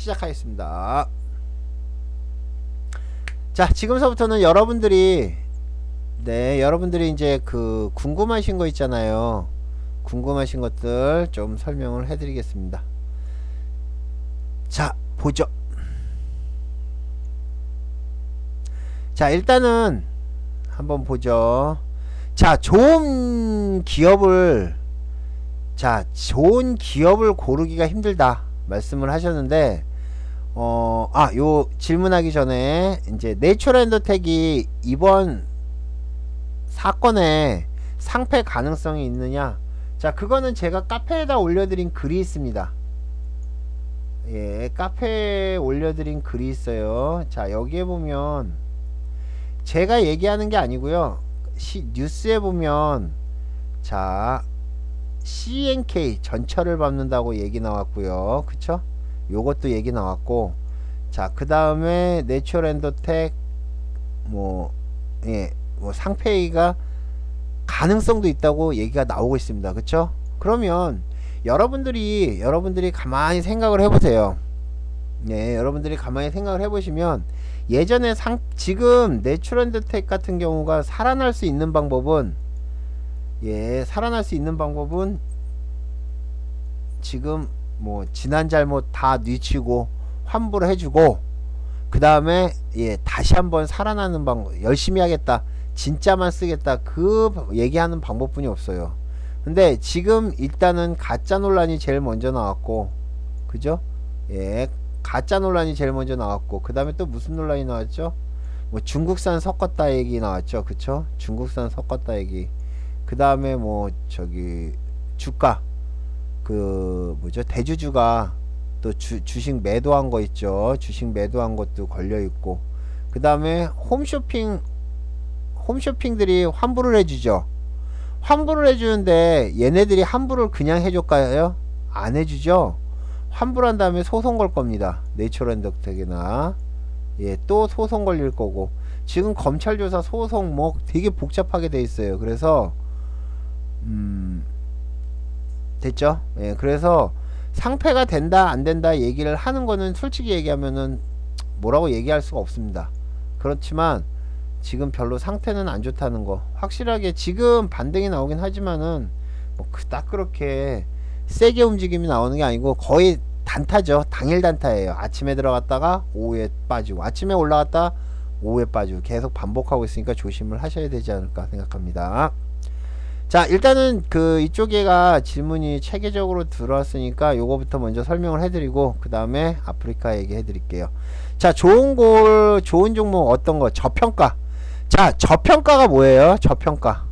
시작하겠습니다. 자, 지금서부터는 여러분들이 여러분들이 이제 그 궁금하신 거 있잖아요. 궁금하신 것들 좀 설명을 해드리겠습니다. 자, 보죠. 자, 일단은 한번 보죠. 자, 좋은 기업을 고르기가 힘들다 말씀을 하셨는데, 요 질문하기 전에 이제 내추럴엔더텍이 이번 사건에 상패 가능성이 있느냐? 자, 그거는 제가 카페에다 올려드린 글이 있습니다. 예, 카페에 올려드린 글이 있어요. 자, 여기에 보면 제가 얘기하는 게 아니고요. 뉴스에 보면 자, CNK 전철을 밟는다고 얘기 나왔고요. 그쵸? 요것도 얘기 나왔고, 자, 그 다음에 내추럴엔더텍 상폐위가 가능성도 있다고 얘기가 나오고 있습니다. 그쵸? 그러면 여러분들이 가만히 생각을 해보세요. 네, 여러분들이 가만히 생각을 해보시면 예전에 지금 내추럴엔더텍 같은 경우가 살아날 수 있는 방법은 지금 지난 잘못 다 뉘치고 환불을 해주고, 그 다음에 다시 한번 살아나는 방법, 열심히 하겠다, 진짜만 쓰겠다, 그 얘기하는 방법뿐이 없어요. 근데 지금 일단은 가짜 논란이 제일 먼저 나왔고, 그죠? 가짜 논란이 제일 먼저 나왔고, 그 다음에 또 무슨 논란이 나왔죠? 중국산 섞었다 얘기 나왔죠. 그쵸? 중국산 섞었다 얘기. 그 다음에 주가, 대주주가 또 주식 매도한 거 있죠. 주식 매도한 것도 걸려있고, 그 다음에 홈쇼핑들이 환불을 해주죠. 환불을 해주는데 얘네들이 환불을 그냥 해줄까요? 안 해주죠. 환불한 다음에 소송 걸 겁니다. 내추럴엔더텍이나 또 소송 걸릴 거고, 지금 검찰 조사 소송 되게 복잡하게 돼 있어요. 그래서 됐죠? 그래서 상패가 된다 안 된다 얘기를 하는 거는 솔직히 얘기하면은 뭐라고 얘기할 수가 없습니다. 그렇지만 지금 별로 상태는 안 좋다는 거 확실하게 지금 반등이 나오긴 하지만은 그닥 그렇게 세게 움직임이 나오는 게 아니고 거의 단타죠. 당일 단타예요. 아침에 들어갔다가 오후에 빠지고, 아침에 올라갔다 오후에 빠지고, 계속 반복하고 있으니까 조심을 하셔야 되지 않을까 생각합니다. 자, 일단은 이쪽에가 질문이 체계적으로 들어왔으니까 요거부터 먼저 설명을 해드리고, 그 다음에 아프리카 얘기 해드릴게요. 자, 좋은 종목 어떤 거? 저평가. 자, 저평가가 뭐예요? 저평가.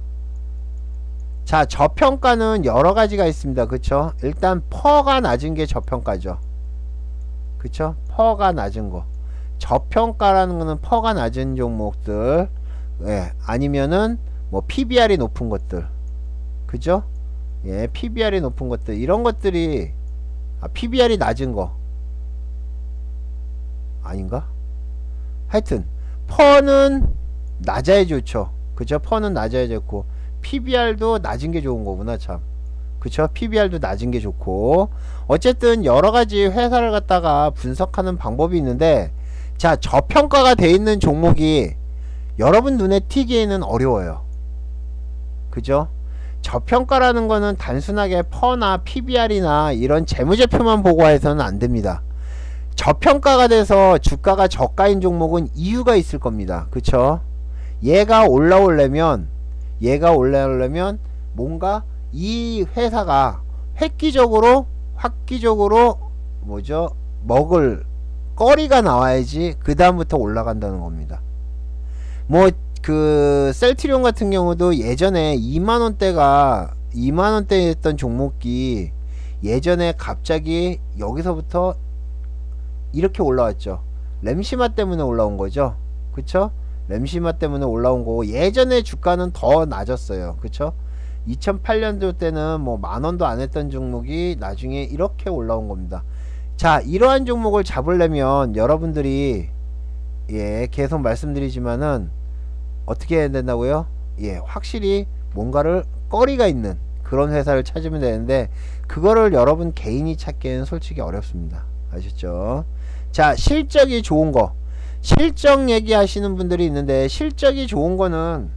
자, 저평가는 여러 가지가 있습니다. 그쵸? 일단 퍼가 낮은 게 저평가죠. 그쵸? 퍼가 낮은 거. 저평가라는 거는 퍼가 낮은 종목들, 아니면은 PBR이 높은 것들. 그죠? PBR이 높은 것들, 이런 것들이 PBR이 낮은 거 아닌가? 하여튼 퍼는 낮아야 좋죠. 그죠? 퍼는 낮아야 좋고, PBR도 낮은 게 좋은 거구나, 참. 그쵸? PBR도 낮은 게 좋고, 어쨌든 여러가지 회사를 갖다가 분석하는 방법이 있는데, 자, 저평가가 돼 있는 종목이 여러분 눈에 튀기에는 어려워요. 그죠? 저평가라는 거는 단순하게 퍼나 PBR이나 이런 재무제표만 보고 해서는 안 됩니다. 저평가가 돼서 주가가 저가인 종목은 이유가 있을 겁니다. 그쵸? 얘가 올라오려면 뭔가 이 회사가 획기적으로 먹을 거리가 나와야지 그 다음부터 올라간다는 겁니다. 셀트리온 같은 경우도 예전에 2만원대였던 종목이 예전에 갑자기 여기서부터 이렇게 올라왔죠. 램시마 때문에 올라온 거죠. 그쵸? 램시마 때문에 올라온 거고, 예전에 주가는 더 낮았어요. 그쵸? 2008년도 때는 만원도 안 했던 종목이 나중에 이렇게 올라온 겁니다. 자, 이러한 종목을 잡으려면 여러분들이 계속 말씀드리지만은 어떻게 해야 된다고요? 확실히 뭔가를 거리가 있는 그런 회사를 찾으면 되는데, 그거를 여러분 개인이 찾기에는 솔직히 어렵습니다. 아셨죠? 자, 실적이 좋은 거. 실적 얘기하시는 분들이 있는데, 실적이 좋은 거는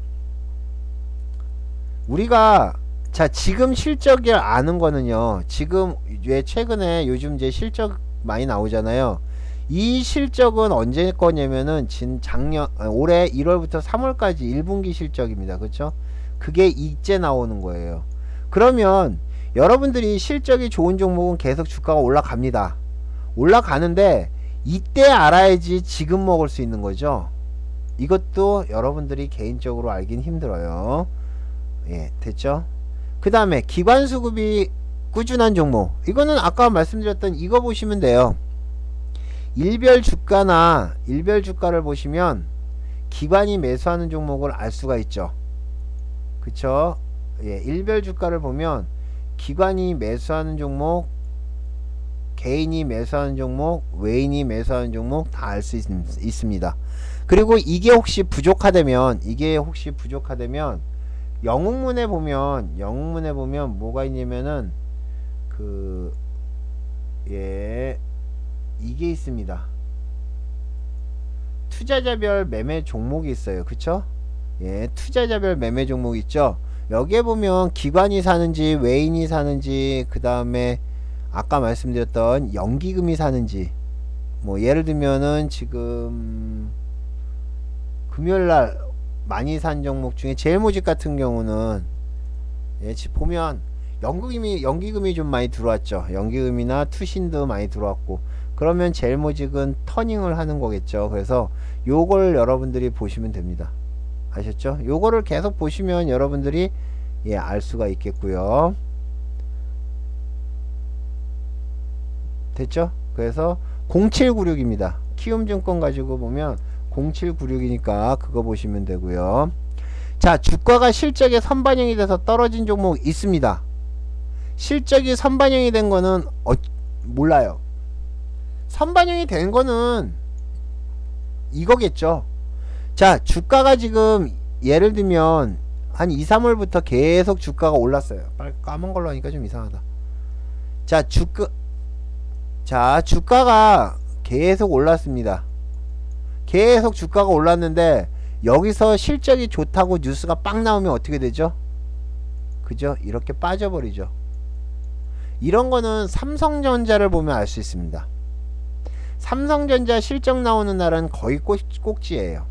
우리가, 자, 지금 실적을 아는 거는요, 지금 왜 최근에 요즘 이제 실적 많이 나오잖아요. 이 실적은 언제 거냐면은 작년 올해 1월부터 3월까지 1분기 실적입니다. 그렇죠? 그게 이제 나오는 거예요. 그러면 여러분들이 실적이 좋은 종목은 계속 주가가 올라갑니다. 올라가는데 이때 알아야지 지금 먹을 수 있는 거죠. 이것도 여러분들이 개인적으로 알긴 힘들어요. 예, 됐죠? 그 다음에 기관 수급이 꾸준한 종목, 이거는 아까 말씀드렸던 이거 보시면 돼요. 일별 주가를 보시면 기관이 매수하는 종목을 알 수가 있죠. 그쵸? 예, 일별 주가를 보면 기관이 매수하는 종목, 개인이 매수하는 종목, 외인이 매수하는 종목 다 알 수 있습니다. 그리고 이게 혹시 부족하다면 영웅문에 보면 뭐가 있냐면은 이게 있습니다. 투자자별 매매 종목이 있어요. 그쵸? 예, 투자자별 매매 종목 있죠. 여기에 보면 기관이 사는지 외인이 사는지, 그 다음에 아까 말씀드렸던 연기금이 사는지, 뭐 예를 들면은 지금 금요일날 많이 산 종목 중에 제일모직 같은 경우는, 예, 보면 연기금이 좀 많이 들어왔죠. 연기금이나 투신도 많이 들어왔고, 그러면 제일모직은 터닝을 하는 거겠죠. 그래서 요걸 여러분들이 보시면 됩니다. 아셨죠? 요거를 계속 보시면 여러분들이, 예, 알 수가 있겠고요. 됐죠? 그래서 0796입니다. 키움증권 가지고 보면 0796이니까 그거 보시면 되고요. 자, 주가가 실적에 선반영이 돼서 떨어진 종목 있습니다. 실적이 선반영이 된 거는 몰라요. 선반영이 된 거는 이거겠죠. 자, 주가가 지금 예를 들면 한 2, 3월부터 계속 주가가 올랐어요. 빨리 까만 걸로 하니까 좀 이상하다. 자, 주가가 계속 올랐습니다. 계속 주가가 올랐는데 여기서 실적이 좋다고 뉴스가 빵 나오면 어떻게 되죠? 그죠? 이렇게 빠져버리죠. 이런 거는 삼성전자를 보면 알 수 있습니다. 삼성전자 실적 나오는 날은 거의 꼭지예요.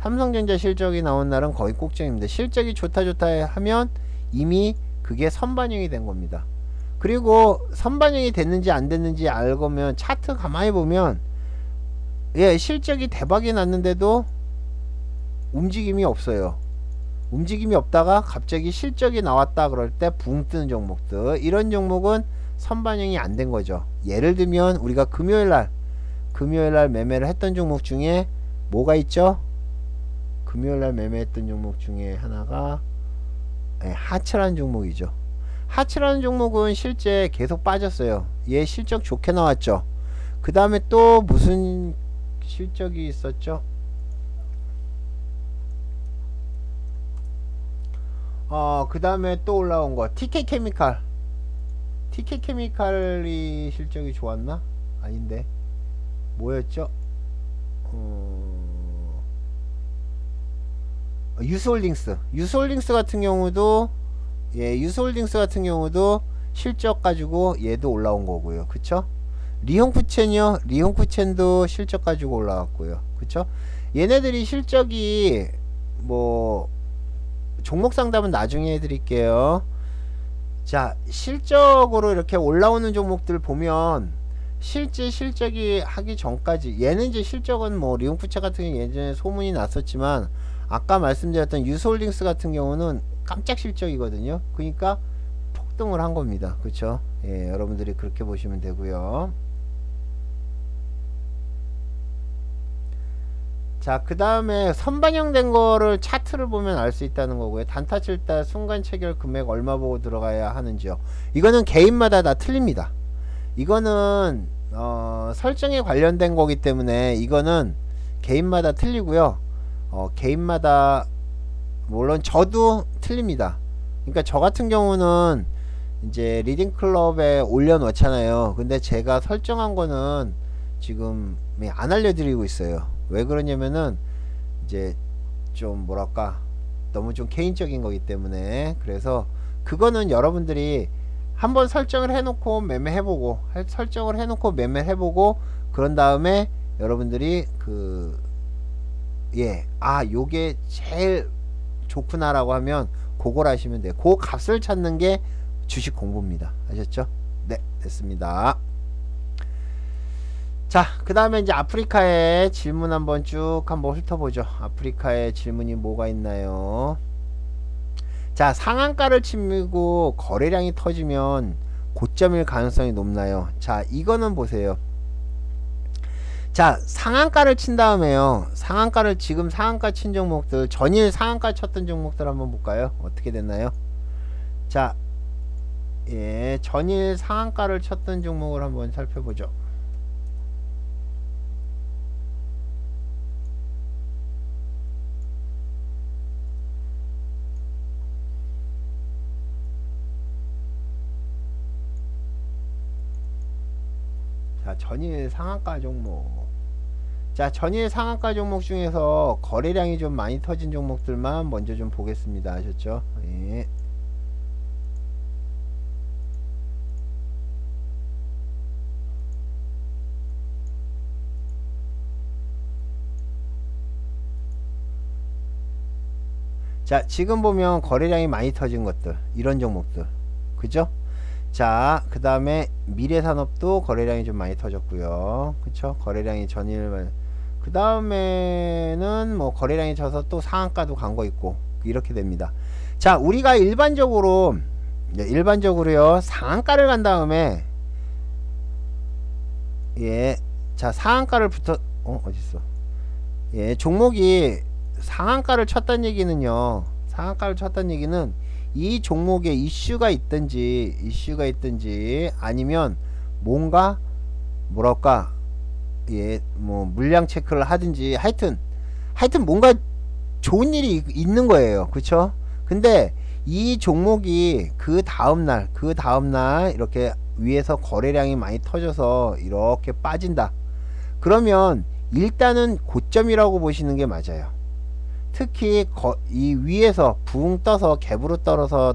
삼성전자 실적이 나온 날은 거의 꼭지입니다. 실적이 좋다 하면 이미 그게 선반영이 된 겁니다. 그리고 선반영이 됐는지 안 됐는지 알고면 차트 가만히 보면, 예, 실적이 대박이 났는데도 움직임이 없어요. 움직임이 없다가 갑자기 실적이 나왔다 그럴 때 붕 뜨는 종목들, 이런 종목은 선반영이 안 된 거죠. 예를 들면 우리가 금요일날 매매를 했던 종목 중에 뭐가 있죠? 금요일날 매매했던 종목 중에 하나가, 예, 하츠라는 종목이죠. 하츠라는 종목은 실제 계속 빠졌어요. 얘 실적 좋게 나왔죠. 그 다음에 또 무슨 실적이 있었죠? 그 다음에 또 올라온 거 TK케미칼이 실적이 좋았나? 아닌데 뭐였죠? 유스홀딩스 같은 경우도, 예, 유스홀딩스 같은 경우도 실적 가지고 얘도 올라온 거고요. 그쵸? 리홍쿠첸도 실적 가지고 올라왔고요. 그쵸? 얘네들이 실적이 뭐 종목 상담은 나중에 해드릴게요. 자, 실적으로 이렇게 올라오는 종목들 보면 실제 실적이 하기 전까지, 얘는 이제 실적은 뭐 리온쿠체 같은 게 예전에 소문이 났었지만 아까 말씀드렸던 유스홀딩스 같은 경우는 깜짝 실적이거든요. 그러니까 폭등을 한 겁니다. 그쵸? 예, 여러분들이 그렇게 보시면 되고요. 자, 그 다음에 선반영된 거를 차트를 보면 알 수 있다는 거고요. 단타 칠 때 순간 체결 금액 얼마 보고 들어가야 하는지요. 이거는 개인마다 다 틀립니다. 이거는 설정에 관련된 거기 때문에 이거는 개인마다 틀리고요. 개인마다 물론 저도 틀립니다. 그러니까 저 같은 경우는 이제 리딩클럽에 올려놓잖아요. 근데 제가 설정한 거는 지금 안 알려드리고 있어요. 왜 그러냐면은 이제 좀 뭐랄까 너무 좀 개인적인 거기 때문에. 그래서 그거는 여러분들이 한번 설정을 해놓고 매매해보고, 설정을 해놓고 매매해보고, 그런 다음에 여러분들이 요게 제일 좋구나 라고 하면 그걸 하시면 돼요. 그 값을 찾는 게 주식 공부입니다. 아셨죠? 네, 됐습니다. 자, 그 다음에 이제 아프리카의 질문 한번 쭉 한번 훑어보죠. 아프리카의 질문이 뭐가 있나요? 자, 상한가를 치고 거래량이 터지면 고점일 가능성이 높나요? 자, 이거는 보세요. 자, 상한가를 친 다음에요. 지금 상한가 친 종목들, 전일 상한가 쳤던 종목들 한번 볼까요? 어떻게 됐나요? 자, 전일 상한가를 쳤던 종목을 한번 살펴보죠. 자, 전일 상한가 종목. 자, 전일 상한가 종목 중에서 거래량이 좀 많이 터진 종목들만 먼저 좀 보겠습니다. 아셨죠? 예. 자, 지금 보면 거래량이 많이 터진 것들, 이런 종목들, 그죠? 자, 그 다음에 미래산업도 거래량이 좀 많이 터졌고요. 그쵸? 거래량이 전일, 그 다음에는 뭐 거래량이 져서 또 상한가도 간 거 있고, 이렇게 됩니다. 자, 우리가 일반적으로요, 상한가를 간 다음에, 자, 상한가를 어딨어? 종목이 상한가를 쳤다는 얘기는요, 이 종목에 이슈가 있든지 아니면 뭔가 뭐랄까 뭐 물량 체크를 하든지 하여튼 뭔가 좋은 일이 있는 거예요. 그쵸? 근데 이 종목이 그 다음날 이렇게 위에서 거래량이 많이 터져서 이렇게 빠진다. 그러면 일단은 고점이라고 보시는 게 맞아요. 특히 이 위에서 붕 떠서 갭으로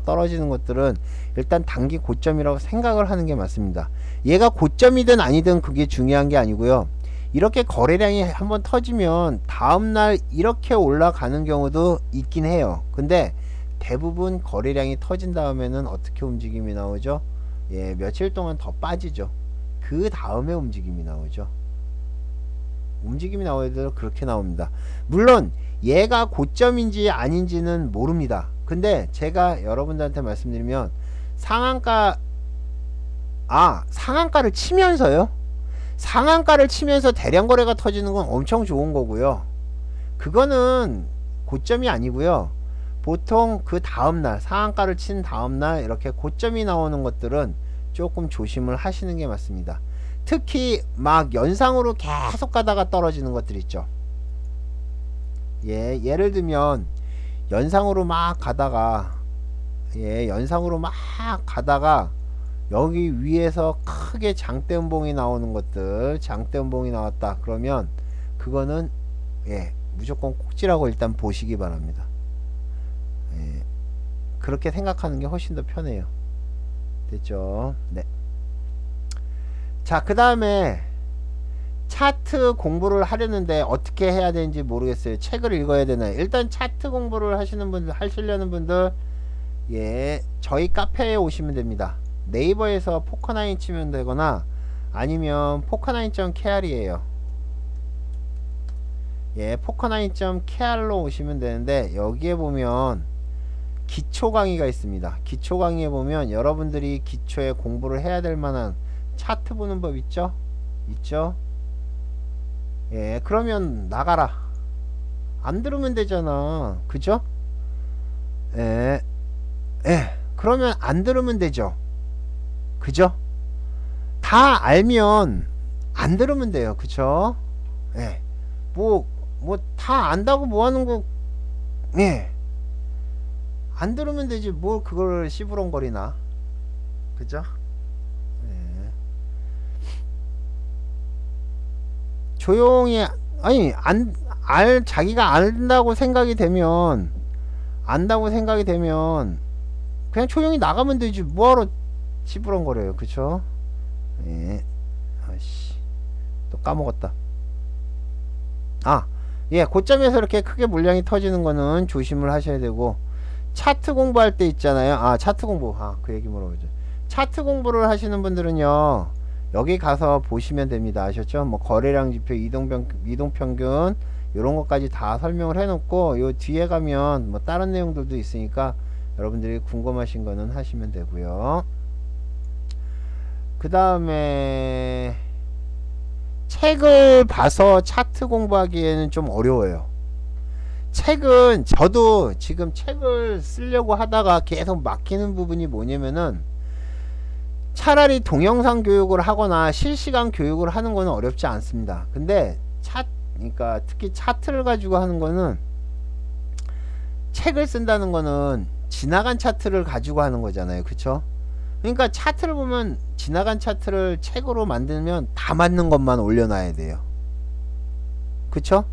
떨어지는 것들은 일단 단기 고점이라고 생각을 하는 게 맞습니다. 얘가 고점이든 아니든 그게 중요한 게 아니고요. 이렇게 거래량이 한번 터지면 다음날 이렇게 올라가는 경우도 있긴 해요. 근데 대부분 거래량이 터진 다음에는 어떻게 움직임이 나오죠? 며칠 동안 더 빠지죠. 그 다음에 움직임이 나오죠. 움직임이 나오더라도 그렇게 나옵니다. 물론 얘가 고점인지 아닌지는 모릅니다. 근데 제가 여러분들한테 말씀드리면 상한가를 치면서요, 상한가를 치면서 대량 거래가 터지는 건 엄청 좋은 거고요. 그거는 고점이 아니고요. 보통 그 다음날, 상한가를 친 다음날 이렇게 고점이 나오는 것들은 조금 조심을 하시는 게 맞습니다. 특히 막 연상으로 계속 가다가 떨어지는 것들 있죠. 예를 들면 연상으로 막 가다가 여기 위에서 크게 장대음봉이 나오는 것들, 장대음봉이 나왔다 그러면 그거는 무조건 꼭지라고 일단 보시기 바랍니다. 그렇게 생각하는 게 훨씬 더 편해요. 됐죠? 네. 자, 그 다음에 차트 공부를 하려는데 어떻게 해야 되는지 모르겠어요. 책을 읽어야 되나요? 일단 차트 공부를 하시려는 분들 저희 카페에 오시면 됩니다. 네이버에서 포커나인 치면 되거나 아니면 포커나인.kr이에요. 포커나인.kr로 오시면 되는데 여기에 보면 기초 강의가 있습니다. 기초 강의에 보면 여러분들이 기초에 공부를 해야 될 만한 차트 보는 법 있죠? 그러면 나가라. 안 들으면 되잖아. 그죠? 그러면 안 들으면 되죠. 그죠? 다 알면 안 들으면 돼요. 그쵸? 뭐 다 안다고 뭐 하는 거, 안 들으면 되지. 뭘 그걸 씨부렁거리나. 그죠? 예. 조용히 아니 자기가 안다고 생각이 되면 그냥 조용히 나가면 되지 뭐하러 시부렁거려요. 그쵸? 예. 아씨 또 까먹었다. 예, 고점에서 이렇게 크게 물량이 터지는 거는 조심을 하셔야 되고, 차트 공부할 때 있잖아요. 차트 공부. 그 얘기 물어보죠. 차트 공부를 하시는 분들은요, 여기 가서 보시면 됩니다. 아셨죠? 뭐, 거래량 지표, 이동평균, 요런 것까지 다 설명을 해놓고, 요 뒤에 가면 뭐, 다른 내용들도 있으니까, 여러분들이 궁금하신 거는 하시면 되고요. 그 다음에, 책을 봐서 차트 공부하기에는 좀 어려워요. 책은 저도 지금 책을 쓰려고 하다가 계속 막히는 부분이 뭐냐면은 차라리 동영상 교육을 하거나 실시간 교육을 하는 거는 어렵지 않습니다. 근데 그러니까 특히 차트를 가지고 하는 거는 책을 쓴다는 거는 지나간 차트를 가지고 하는 거잖아요. 그쵸? 그러니까 차트를 보면 지나간 차트를 책으로 만들면 다 맞는 것만 올려놔야 돼요. 그쵸?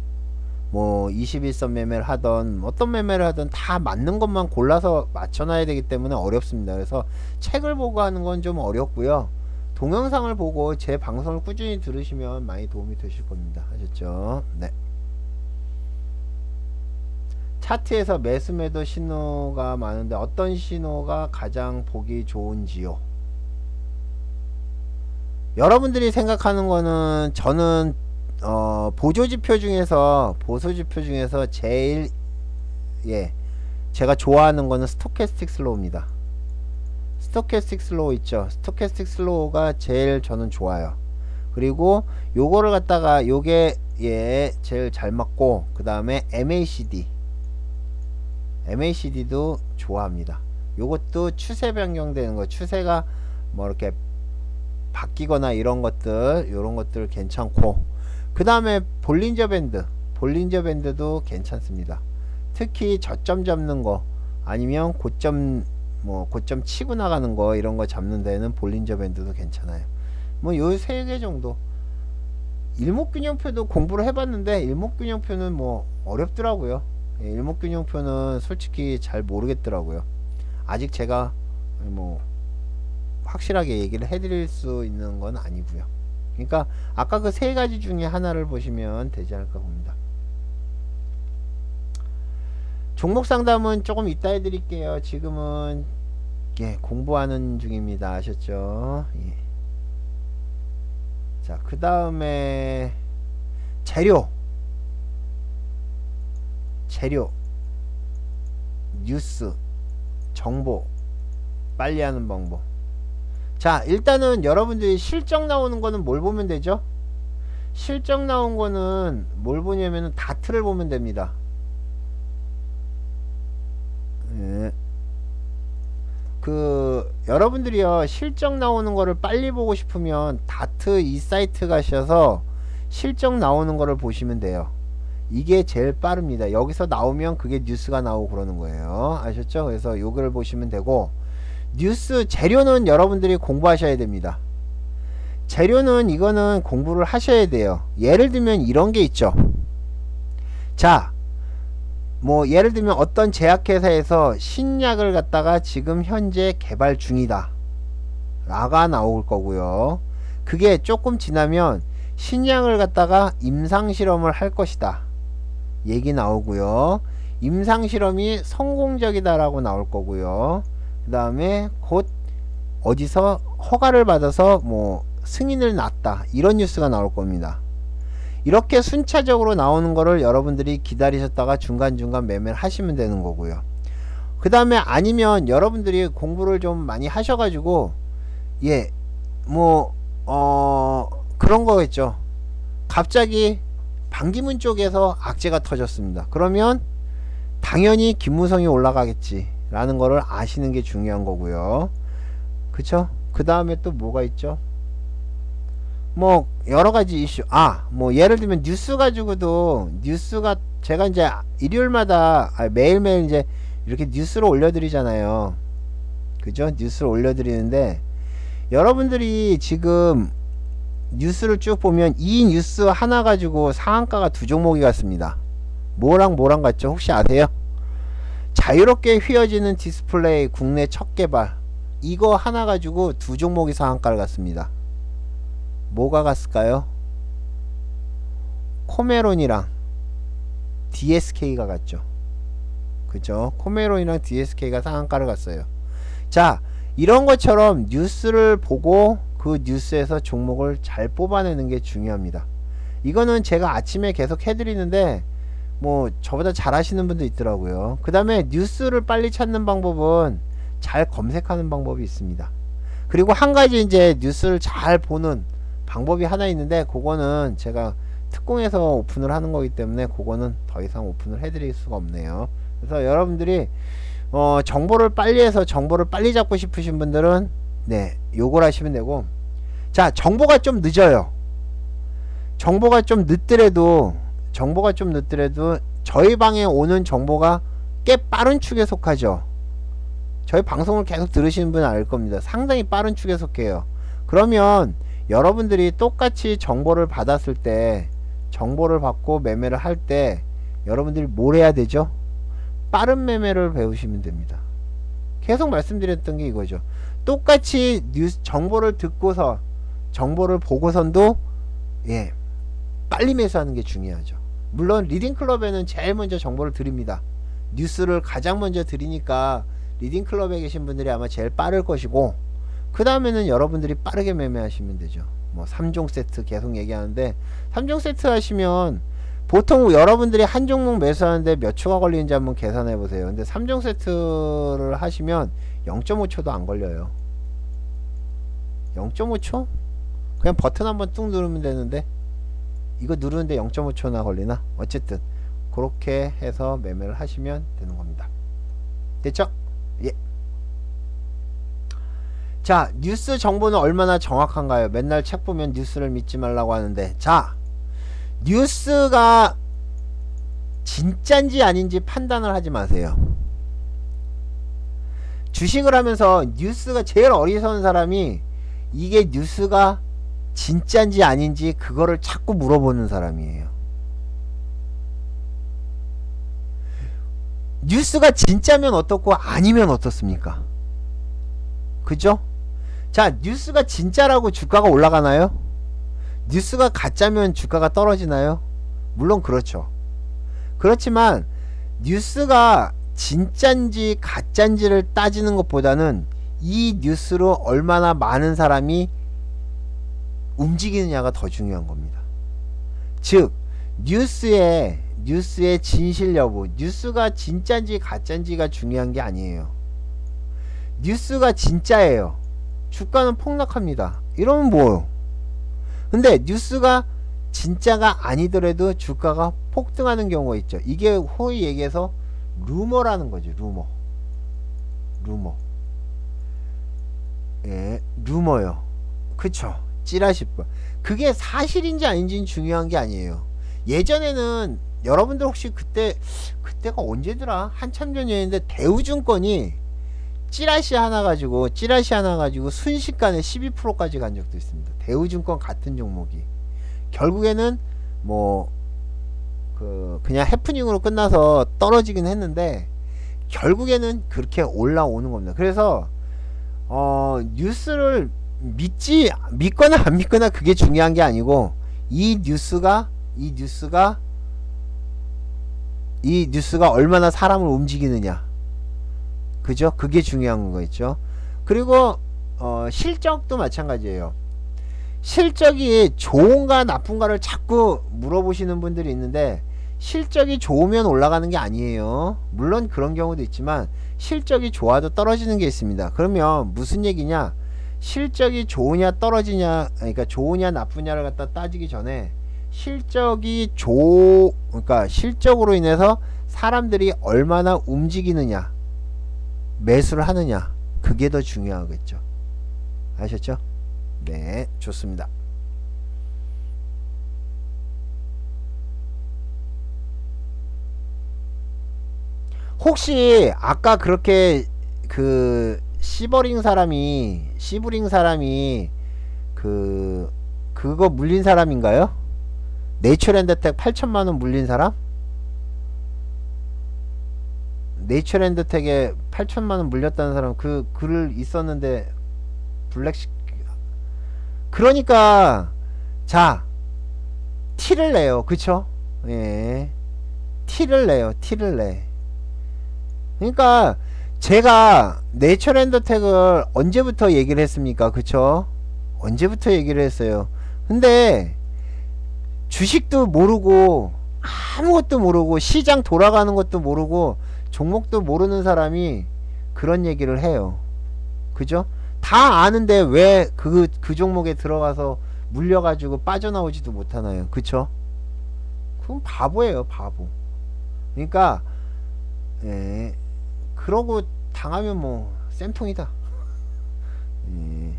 뭐 21선 매매를 하던 어떤 매매를 하던 다 맞는 것만 골라서 맞춰놔야 되기 때문에 어렵습니다. 그래서 책을 보고 하는 건 좀 어렵고요. 동영상을 보고 제 방송을 꾸준히 들으시면 많이 도움이 되실 겁니다. 아셨죠? 네. 차트에서 매수 매도 신호가 많은데 어떤 신호가 가장 보기 좋은지요? 여러분들이 생각하는 거는 저는 보조지표 중에서 제일 제가 좋아하는 거는 스토캐스틱 슬로우입니다. 스토캐스틱 슬로우 있죠? 스토캐스틱 슬로우가 제일 저는 좋아요. 그리고 요거를 갖다가 요게 제일 잘 맞고, 그 다음에 MACD도 좋아합니다. 요것도 추세 변경되는 거, 추세가 뭐 이렇게 바뀌거나 이런 것들 괜찮고, 그 다음에 볼린저 밴드도 괜찮습니다. 특히 저점 잡는 거 아니면 고점 치고 나가는 거, 이런 거 잡는 데는 볼린저 밴드도 괜찮아요. 뭐 요 세 개 정도. 일목균형표도 공부를 해봤는데 일목균형표는 뭐 어렵더라고요. 일목균형표는 솔직히 잘 모르겠더라고요. 아직 제가 뭐 확실하게 얘기를 해드릴 수 있는 건 아니고요. 그러니까 아까 그 세 가지 중에 하나를 보시면 되지 않을까 봅니다. 종목 상담은 조금 이따 해드릴게요. 지금은 공부하는 중입니다. 아셨죠? 자, 그 다음에 재료, 뉴스, 정보 빨리 하는 방법. 자, 일단은 여러분들이 실적 나오는 거는 뭘 보면 되죠? 실적 나온 거는 뭘 보냐면은 다트를 보면 됩니다. 여러분들이요, 실적 나오는 거를 빨리 보고 싶으면 다트 이 사이트 가셔서 실적 나오는 거를 보시면 돼요. 이게 제일 빠릅니다. 여기서 나오면 그게 뉴스가 나오고 그러는 거예요. 아셨죠? 그래서 요거를 보시면 되고, 뉴스 재료는 여러분들이 공부하셔야 됩니다. 재료는 이거는 공부를 하셔야 돼요. 예를 들면 이런 게 있죠. 자, 뭐 예를 들면 어떤 제약회사에서 신약을 갖다가 지금 현재 개발 중이다 라가 나올 거고요. 그게 조금 지나면 신약을 갖다가 임상실험을 할 것이다 얘기 나오고요. 임상실험이 성공적이다 라고 나올 거고요. 그 다음에 곧 어디서 허가를 받아서 뭐 승인을 났다 이런 뉴스가 나올 겁니다. 이렇게 순차적으로 나오는 거를 여러분들이 기다리셨다가 중간중간 매매를 하시면 되는 거고요. 그 다음에 아니면 여러분들이 공부를 좀 많이 하셔가지고 그런 거겠죠. 갑자기 반기문 쪽에서 악재가 터졌습니다. 그러면 당연히 김무성이 올라가겠지 라는 거를 아시는 게 중요한 거고요. 그쵸? 그 다음에 또 뭐가 있죠? 뭐 여러가지 이슈, 뭐 예를 들면 뉴스 가지고도, 뉴스가 제가 이제 일요일마다 매일매일 이제 이렇게 뉴스를 올려드리잖아요. 그죠? 뉴스를 올려드리는데 여러분들이 지금 뉴스를 쭉 보면 이 뉴스 하나 가지고 상한가가 두 종목이 같습니다. 뭐랑 뭐랑 같죠? 혹시 아세요? 자유롭게 휘어지는 디스플레이 국내 첫 개발, 이거 하나 가지고 두 종목이 상한가를 갔습니다. 뭐가 갔을까요? 코메론이랑 DSK가 갔죠. 그죠? 코메론이랑 DSK가 상한가를 갔어요. 자, 이런 것처럼 뉴스를 보고 그 뉴스에서 종목을 잘 뽑아내는 게 중요합니다. 이거는 제가 아침에 계속 해드리는데 뭐 저보다 잘 하시는 분도 있더라고요. 그 다음에 뉴스를 빨리 찾는 방법은 잘 검색하는 방법이 있습니다. 그리고 한 가지 이제 뉴스를 잘 보는 방법이 하나 있는데, 그거는 제가 특공에서 오픈을 하는 거기 때문에 그거는 더 이상 오픈을 해드릴 수가 없네요. 그래서 여러분들이 정보를 빨리 해서 정보를 빨리 잡고 싶으신 분들은 요걸 하시면 되고, 자, 정보가 좀 늦어요. 정보가 좀 늦더라도 저희 방에 오는 정보가 꽤 빠른 축에 속하죠. 저희 방송을 계속 들으시는 분은 알 겁니다. 상당히 빠른 축에 속해요. 그러면 여러분들이 똑같이 정보를 받았을 때, 정보를 받고 매매를 할 때 여러분들이 뭘 해야 되죠? 빠른 매매를 배우시면 됩니다. 계속 말씀드렸던 게 이거죠. 똑같이 뉴스 정보를 듣고서, 정보를 보고선도 빨리 매수하는 게 중요하죠. 물론 리딩클럽에는 제일 먼저 정보를 드립니다. 뉴스를 가장 먼저 드리니까 리딩클럽에 계신 분들이 아마 제일 빠를 것이고, 그 다음에는 여러분들이 빠르게 매매하시면 되죠. 뭐 3종 세트 계속 얘기하는데, 3종 세트 하시면 보통 여러분들이 한 종목 매수하는데 몇 초가 걸리는지 한번 계산해 보세요. 근데 3종 세트를 하시면 0.5초도 안 걸려요. 0.5초? 그냥 버튼 한번 뚝 누르면 되는데, 이거 누르는데 0.5초나 걸리나? 어쨌든 그렇게 해서 매매를 하시면 되는 겁니다. 됐죠? 예. 자, 뉴스 정보는 얼마나 정확한가요? 맨날 책 보면 뉴스를 믿지 말라고 하는데, 자, 뉴스가 진짠지 아닌지 판단을 하지 마세요. 주식을 하면서 뉴스가 제일 어리석은 사람이, 이게 뉴스가 진짠지 아닌지 그거를 자꾸 물어보는 사람이에요. 뉴스가 진짜면 어떻고 아니면 어떻습니까? 그죠? 자, 뉴스가 진짜라고 주가가 올라가나요? 뉴스가 가짜면 주가가 떨어지나요? 물론 그렇죠. 그렇지만 뉴스가 진짠지 가짠지를 따지는 것보다는 이 뉴스로 얼마나 많은 사람이 움직이느냐가 더 중요한 겁니다. 즉, 뉴스의 진실 여부, 뉴스가 진짠지 가짠지가 중요한 게 아니에요. 뉴스가 진짜예요. 주가는 폭락합니다. 이러면 뭐요? 근데 뉴스가 진짜가 아니더라도 주가가 폭등하는 경우가 있죠. 이게 소위 얘기해서 루머라는 거죠. 루머. 예, 루머요. 그쵸? 찌라시법. 그게 사실인지 아닌지는 중요한 게 아니에요. 예전에는 여러분들 혹시 그때가 언제더라? 한참 전이었는데 대우증권이 찌라시 하나 가지고 순식간에 12%까지 간 적도 있습니다. 대우증권 같은 종목이 결국에는 뭐 그냥 해프닝으로 끝나서 떨어지긴 했는데, 결국에는 그렇게 올라오는 겁니다. 그래서 뉴스를 믿거나 안 믿거나 그게 중요한 게 아니고, 이 뉴스가 얼마나 사람을 움직이느냐, 그죠? 그게 중요한 거겠죠. 그리고 실적도 마찬가지예요. 실적이 좋은가 나쁜가를 자꾸 물어보시는 분들이 있는데, 실적이 좋으면 올라가는 게 아니에요. 물론 그런 경우도 있지만 실적이 좋아도 떨어지는 게 있습니다. 그러면 무슨 얘기냐? 실적이 좋으냐 떨어지냐, 그러니까 좋으냐 나쁘냐를 갖다 따지기 전에 그러니까 실적으로 인해서 사람들이 얼마나 움직이느냐, 매수를 하느냐, 그게 더 중요하겠죠. 아셨죠? 네, 좋습니다. 혹시 아까 그렇게 씨버링 사람이 그거 물린 사람인가요? 네이처랜드텍 8천만원 물린 사람? 네이처랜드텍에 8천만원 물렸다는 사람 그 글을 있었는데 블랙시 그러니까 자 티를 내요. 그쵸? 예. 티를 내요. 티를 내. 그러니까 제가 네이처랜드텍을 언제부터 얘기를 했습니까? 그쵸? 언제부터 얘기를 했어요. 근데 주식도 모르고 아무것도 모르고 시장 돌아가는 것도 모르고 종목도 모르는 사람이 그런 얘기를 해요. 그죠? 다 아는데 왜 그 종목에 들어가서 물려가지고 빠져나오지도 못하나요? 그쵸? 그건 바보예요, 바보. 그러니까 예, 그러고 당하면 뭐 쌤통이다. 예.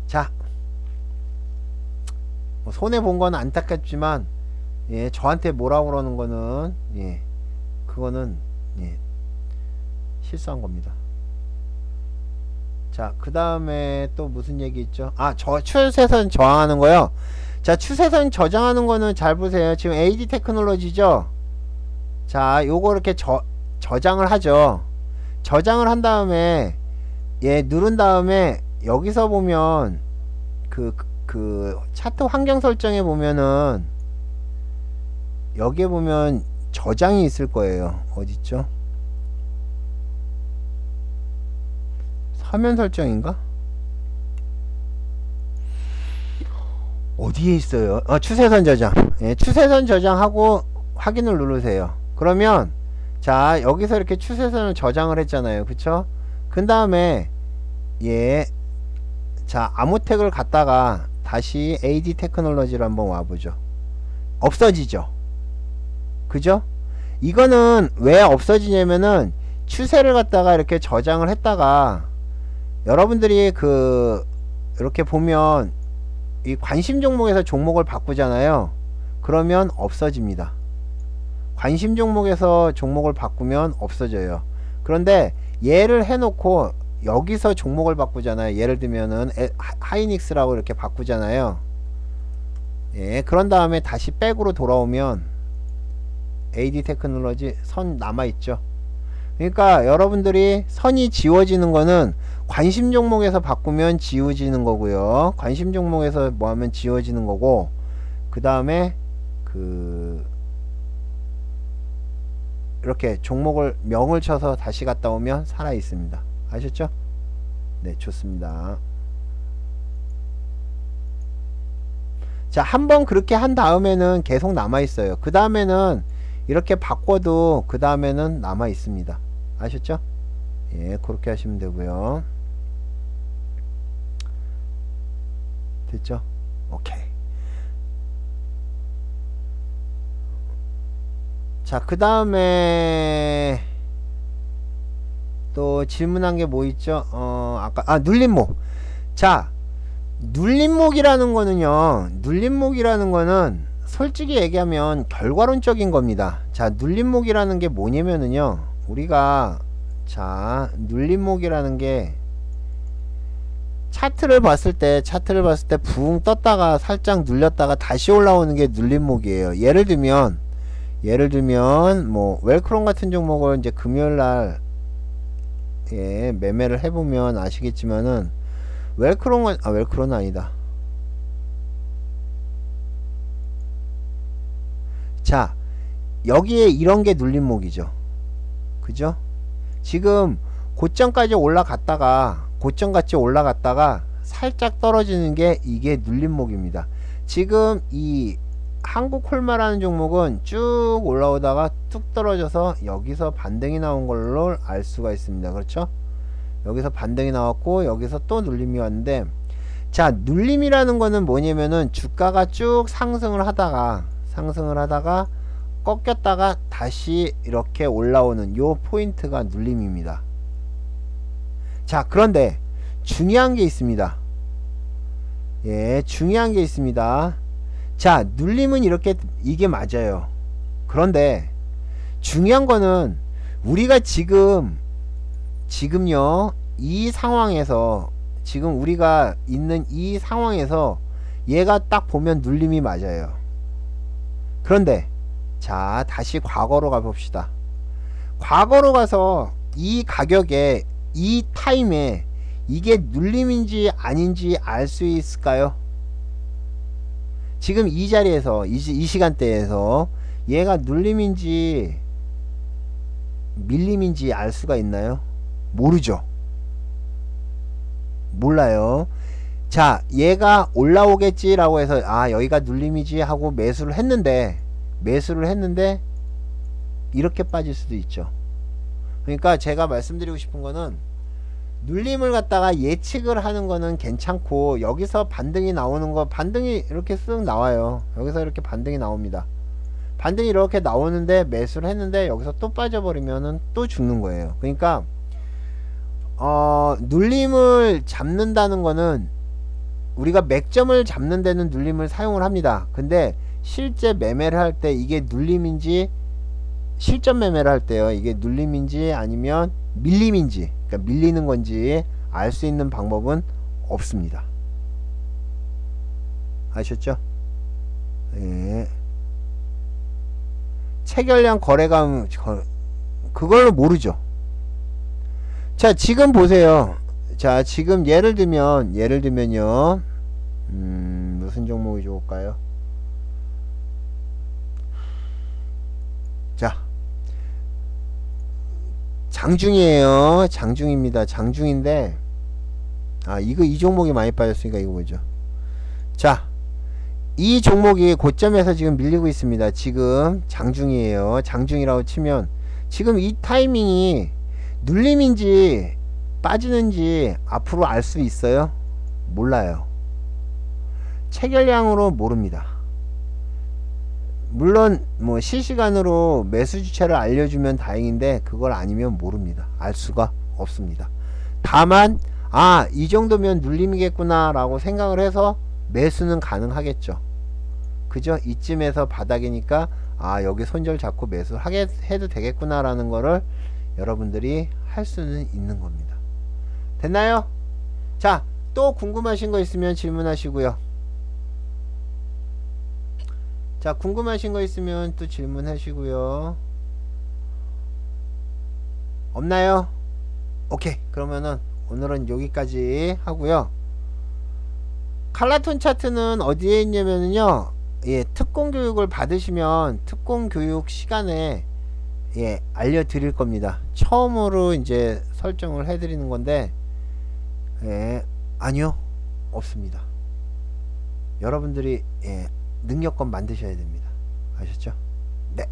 자, 뭐 손해 본 건 안타깝지만 예, 저한테 뭐라고 그러는 거는 예, 그거는 예, 실수한 겁니다. 자, 그 다음에 또 무슨 얘기 있죠? 아, 저 추세선 저항하는 거요. 자, 추세선 저장하는 거는 잘 보세요. 지금 AD 테크놀로지죠? 자, 요거 이렇게 저장을 하죠. 저장을 한 다음에 예, 누른 다음에 여기서 보면 그 차트 환경 설정에 보면은 여기에 보면 저장이 있을 거예요. 어딨죠? 화면 설정인가? 어디에 있어요? 추세선 저장. 예, 추세선 저장하고 확인을 누르세요. 그러면 자, 여기서 이렇게 추세선을 저장을 했잖아요. 그쵸? 그 다음에 예, 자, 아무텍을 갖다가 다시 AD 테크놀로지로 한번 와보죠. 없어지죠. 그죠? 이거는 왜 없어지냐면은 추세를 갖다가 이렇게 저장을 했다가 여러분들이 이렇게 보면 이 관심 종목에서 종목을 바꾸잖아요. 그러면 없어집니다. 관심 종목에서 종목을 바꾸면 없어져요. 그런데 얘를 해놓고 여기서 종목을 바꾸잖아요. 예를 들면은 하이닉스라고 이렇게 바꾸잖아요. 예, 그런 다음에 다시 백으로 돌아오면 AD 테크놀로지 선 남아있죠. 그러니까 여러분들이 선이 지워지는 거는 관심 종목에서 바꾸면 지워지는 거고요. 관심 종목에서 뭐 하면 지워지는 거고, 그 다음에 이렇게 종목을 명을 쳐서 다시 갔다 오면 살아 있습니다. 아셨죠? 네, 좋습니다. 자, 한번 그렇게 한 다음에는 계속 남아 있어요. 그 다음에는 이렇게 바꿔도 그 다음에는 남아 있습니다. 아셨죠? 예, 그렇게 하시면 되고요. 됐죠? 오케이. 자, 그 다음에 또 질문한 게 뭐 있죠? 아까 눌림목. 자, 눌림목이라는 거는 솔직히 얘기하면 결과론적인 겁니다. 자, 눌림목이라는 게 뭐냐면은요, 우리가 자, 눌림목이라는 게 차트를 봤을 때 붕 떴다가 살짝 눌렸다가 다시 올라오는 게 눌림목이에요. 예를 들면 뭐 웰크론 같은 종목을 이제 금요일날 예, 매매를 해보면 아시겠지만은 웰크론은 아니다. 자, 여기에 이런 게 눌림목이죠. 그죠? 지금 고점까지 올라갔다가 살짝 떨어지는 게 이게 눌림목입니다. 지금 이 한국콜마라는 종목은 쭉 올라오다가 뚝 떨어져서 여기서 반등이 나온 걸로 알 수가 있습니다. 그렇죠? 여기서 반등이 나왔고 여기서 또 눌림이 왔는데, 자, 눌림이라는 거는 뭐냐면은 주가가 쭉 상승을 하다가 꺾였다가 다시 이렇게 올라오는 요 포인트가 눌림입니다. 자, 그런데 중요한 게 있습니다. 예, 중요한 게 있습니다. 자, 눌림은 이게 맞아요. 그런데 중요한 거는 우리가 지금 지금요 이 상황에서 지금 우리가 있는 이 상황에서 얘가 딱 보면 눌림이 맞아요. 그런데 자 다시 과거로 가봅시다. 과거로 가서 이 가격에 이 타임에 이게 눌림인지 아닌지 알 수 있을까요? 지금 이 자리에서 이 시간대에서 얘가 눌림인지 밀림인지 알 수가 있나요? 모르죠. 몰라요. 자 얘가 올라오겠지 라고 해서 아 여기가 눌림이지 하고 매수를 했는데 이렇게 빠질 수도 있죠. 그러니까 제가 말씀드리고 싶은 거는 눌림을 갖다가 예측을 하는 거는 괜찮고 여기서 반등이 나오는 거 반등이 이렇게 쓱 나와요. 여기서 이렇게 반등이 나옵니다. 반등이 이렇게 나오는데 매수를 했는데 여기서 또 빠져버리면은 또 죽는 거예요. 그러니까 눌림을 잡는다는 거는 우리가 맥점을 잡는 데는 눌림을 사용을 합니다. 근데 실제 매매를 할 때 이게 눌림인지 실전 매매를 할 때요 이게 눌림인지 아니면 밀림인지 그러니까 밀리는 건지 알 수 있는 방법은 없습니다. 아셨죠? 예. 체결량 거래감 그걸로 모르죠. 자 지금 보세요. 자 지금 예를 들면요 무슨 종목이 좋을까요? 자 장중이에요. 장중입니다. 장중인데 이 종목이 많이 빠졌으니까 이거 뭐죠? 자 이 종목이 고점에서 지금 밀리고 있습니다. 지금 장중이에요. 장중이라고 치면 지금 이 타이밍이 눌림인지 빠지는지 앞으로 알 수 있어요? 몰라요. 체결량으로 모릅니다. 물론 뭐 실시간으로 매수 주체를 알려주면 다행인데 그걸 아니면 모릅니다. 알 수가 없습니다. 다만 이 정도면 눌림이겠구나 라고 생각을 해서 매수는 가능하겠죠. 그죠? 이쯤에서 바닥이니까 여기 손절 잡고 매수하게 해도 되겠구나 라는 거를 여러분들이 할 수는 있는 겁니다. 됐나요? 자, 또 궁금하신 거 있으면 질문하시고요. 자, 궁금하신 거 있으면 또 질문하시고요. 없나요? 오케이. 그러면은 오늘은 여기까지 하고요. 칼라톤 차트는 어디에 있냐면요. 예, 특공 교육을 받으시면 특공 교육 시간에 알려드릴 겁니다. 처음으로 이제 설정을 해드리는 건데, 아니요, 없습니다. 여러분들이 능력껏 만드셔야 됩니다. 아셨죠? 네.